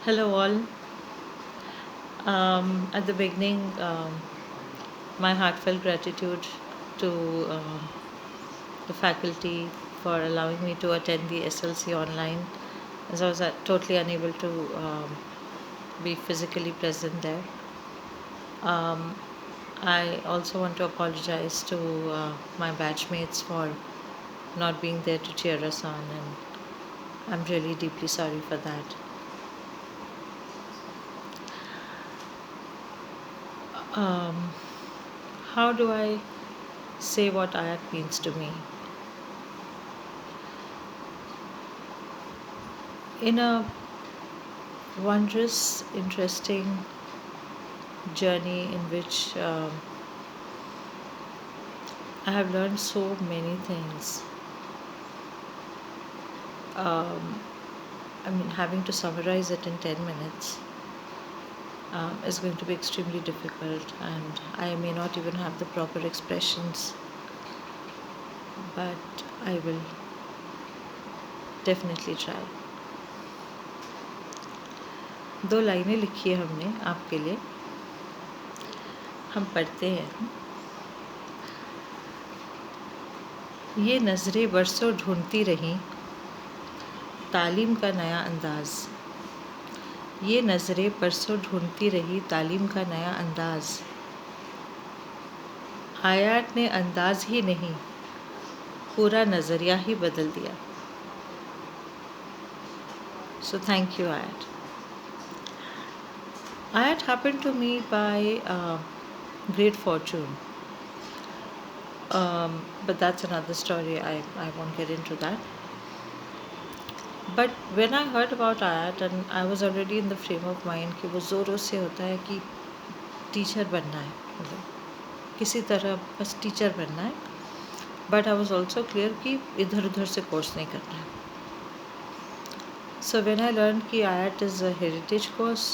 Hello, all. At the beginning, my heartfelt gratitude to the faculty for allowing me to attend the SLC online, as I was totally unable to be physically present there. I also want to apologize to my batchmates for not being there to cheer us on, and I'm really deeply sorry for that. Um, how do I say what IAT means to me? In a wondrous, interesting journey in which I have learned so many things. Um, I mean, having to summarize it in 10 minutes is going to be extremely difficult, and I may not even have the proper expressions, but I will definitely try. दो लाइनें लिखी है हमने आपके लिए, हम पढ़ते हैं। ये नज़रें बरसों ढूंढती रहीं तालीम का नया अंदाज़। ये नज़रें बरसों ढूंढती रही तालीम का नया अंदाज़। आयात ने अंदाज़ ही नहीं पूरा नज़रिया ही बदल दिया। So thank you, Ayat. Ayat happened to me by great fortune. But that's another story. I won't get into that. But when I heard about Ayat, and I was already in the frame of mind कि वो ज़ोरों से होता है कि teacher बनना है, मतलब किसी तरह बस टीचर बनना है. But I was also clear कि इधर उधर से कोर्स नहीं करना है. So when I learned कि IAT is a heritage course,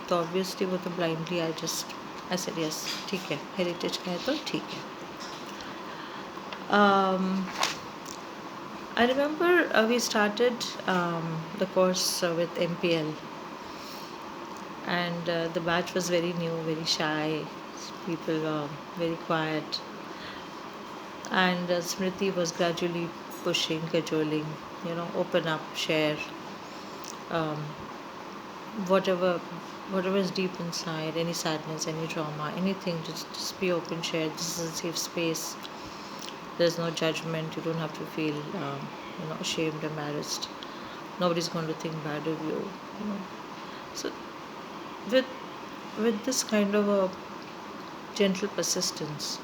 तो obviously वो तो blindly I said yes, ठीक है, heritage का है तो ठीक है. I remember we started the course with MPL, and the batch was very new, very shy, people were very quiet, and Smriti was gradually pushing, cajoling, open up, share, um, whatever is deep inside, any sadness, any trauma, anything, just be open, share. This is a safe space. There's no judgment. You don't have to feel ashamed, embarrassed. Nobody's going to think bad of you. So with this kind of a gentle persistence,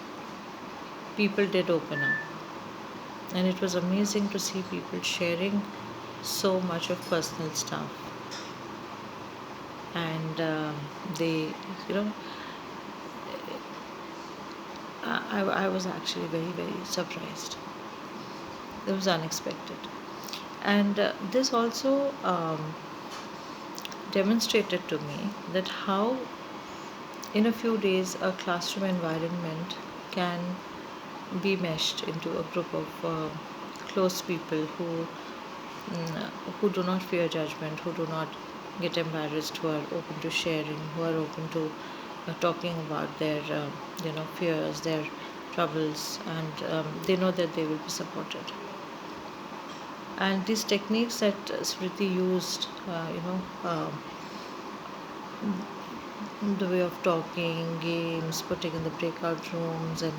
people did open up, and it was amazing to see people sharing so much of personal stuff. And they, I was actually very, very surprised. It was unexpected. And this also demonstrated to me that how in a few days a classroom environment can be meshed into a group of close people who do not fear judgment, who do not get embarrassed, who are open to sharing, who are open to talking about their fears, their troubles, and they know that they will be supported. And these techniques that Smriti used, the way of talking, games, putting in the breakout rooms, and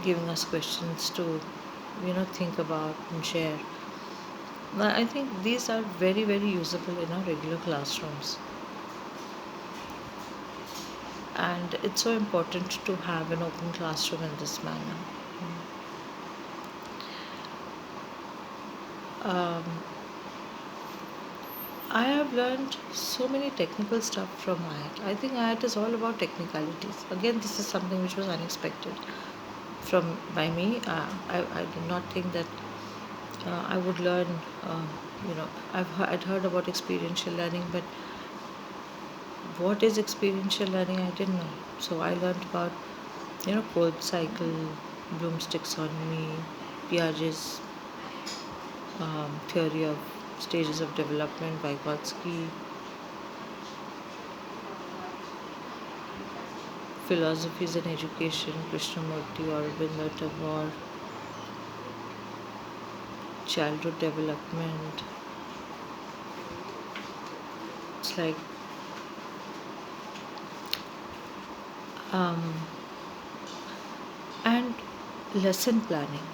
giving us questions to think about and share. I think these are very, very usable in our regular classrooms. And it's so important to have an open classroom in this manner. I have learned so many technical stuff from IAT. I think IAT is all about technicalities. Again, this is something which was unexpected by me. I did not think that I would learn. I'd heard about experiential learning, but what is experiential learning? I didn't know. So I learned about code cycle, Bloom's taxonomy, Piaget's theory of stages of development, Vygotsky, philosophies in education, Krishnamurti, Aurobindo, Tagore, childhood development. It's like um, and lesson planning,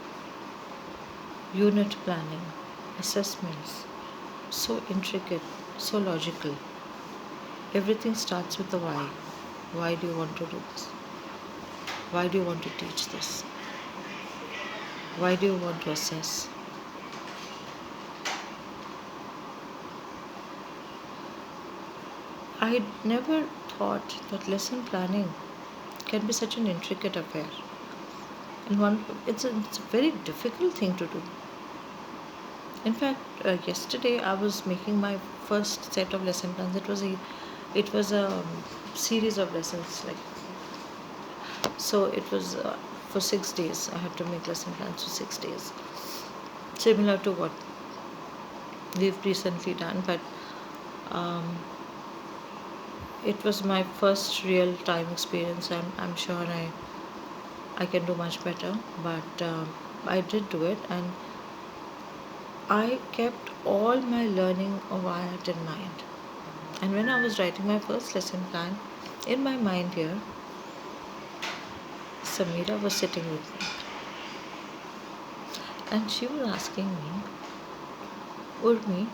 unit planning, assessments, so intricate, so logical. Everything starts with the why. Why do you want to do this? Why do you want to teach this? Why do you want to assess? I never thought that lesson planning can be such an intricate affair. And it's a very difficult thing to do. In fact, yesterday I was making my first set of lesson plans. It was a series of lessons, like, so it was for 6 days. I had to make lesson plans for 6 days, similar to what we've recently done, but um, it was my first real time experience. I'm sure I can do much better, but I did do it, and I kept all my learning of IAT in mind. And when I was writing my first lesson plan, in my mind here, Samira was sitting with me, and she was asking me, Urmi,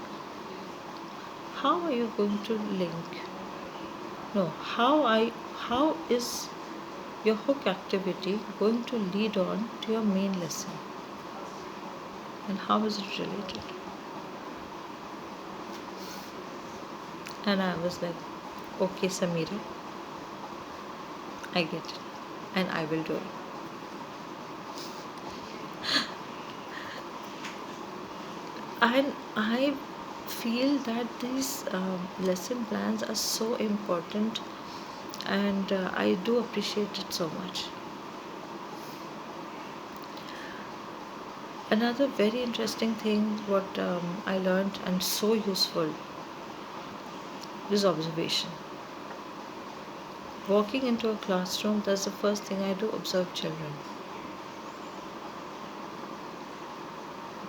how are you going to link? No, how is your hook activity going to lead on to your main lesson? And how is it related? And I was like, okay, Samira, I get it, and I will do it. And I feel that these lesson plans are so important, and I do appreciate it so much. Another very interesting thing what I learned and so useful is observation. Walking into a classroom, that's the first thing I do, observe children.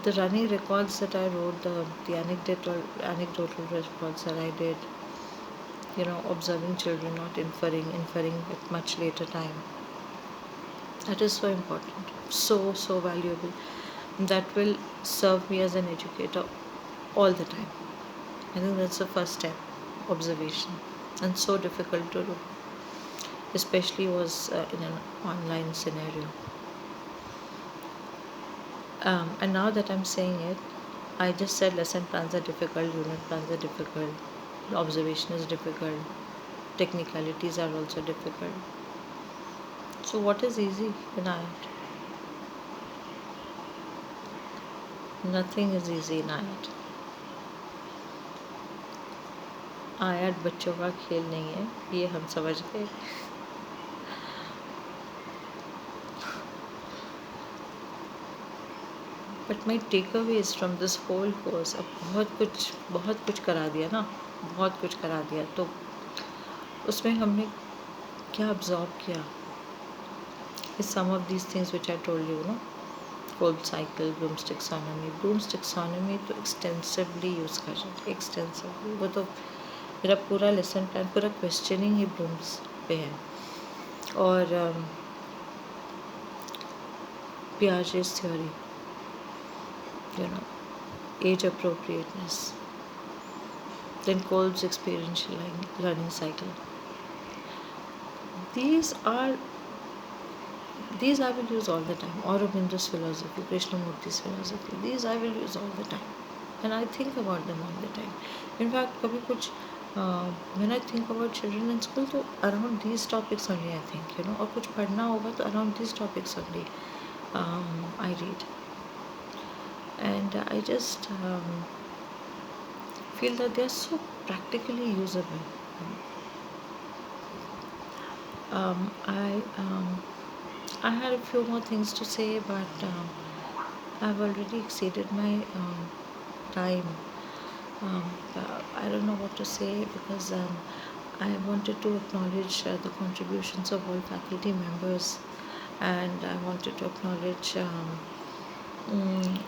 The running records that I wrote, the anecdotal records that I did, observing children, not inferring at much later time. That is so important, so valuable. That will serve me as an educator all the time. I think that's the first step, observation, and so difficult to do, especially was in an online scenario. And now that I'm saying it, I just said lesson plans are difficult, unit plans are difficult, observation is difficult, technicalities are also difficult. So what is easy in IAT? Nothing is easy in IAT. IAT बच्चों का खेल नहीं है, ये हम समझ गए. But my takeaways from this whole course, अब बहुत कुछ करा दिया ना, बहुत कुछ करा दिया, तो उसमें हमने क्या ऑब्जॉर्व किया is some of these things which I told you, cold cycle, Bloom's taxonomy. Bloom's taxonomy तो extensively यूज़ कर रहे थे, extensively. वो तो मेरा पूरा लेसन प्लान, पूरा क्वेश्चनिंग ही ब्लूम्स पे है. और Piaget's theory, age appropriateness, then Kolb's experiential learning cycle. These I will use all the time. Aurobindo's philosophy, Krishnamurti's philosophy, these I will use all the time, and I think about them all the time. In fact, कभी कुछ when I think about children in school, तो around these topics only I think, और कुछ पढ़ना होगा तो around these topics only I read, and I just feel that they are so practically usable. I had a few more things to say, but I've already exceeded my time. I don't know what to say, because I wanted to acknowledge the contributions of all faculty members, and I wanted to acknowledge mm,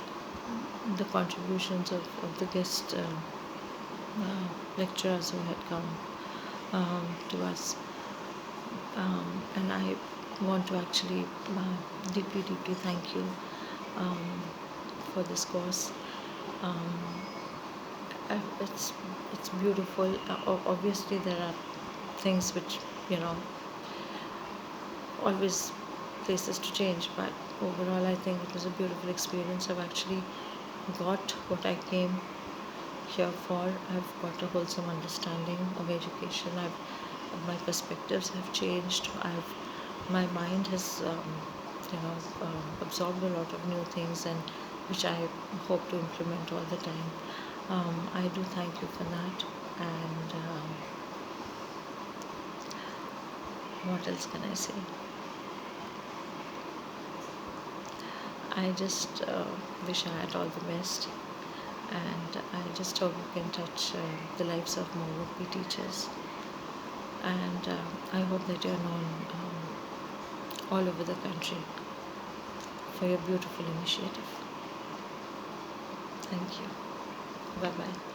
the contributions of the guest lecturers who had come to us. And I want to actually deeply, deeply thank you um, for this course. Um, it's beautiful. Obviously, there are things which you know always places to change, but overall, I think it was a beautiful experience. I've actually got what I came here for. I've got a wholesome understanding of education. My perspectives have changed. My mind has absorbed a lot of new things, and which I hope to implement all the time. I do thank you for that. And what else can I say? I just wish I had all the best, and I just hope you can touch the lives of more would-be teachers. And I hope that you're known all over the country for your beautiful initiative. Thank you. Bye bye.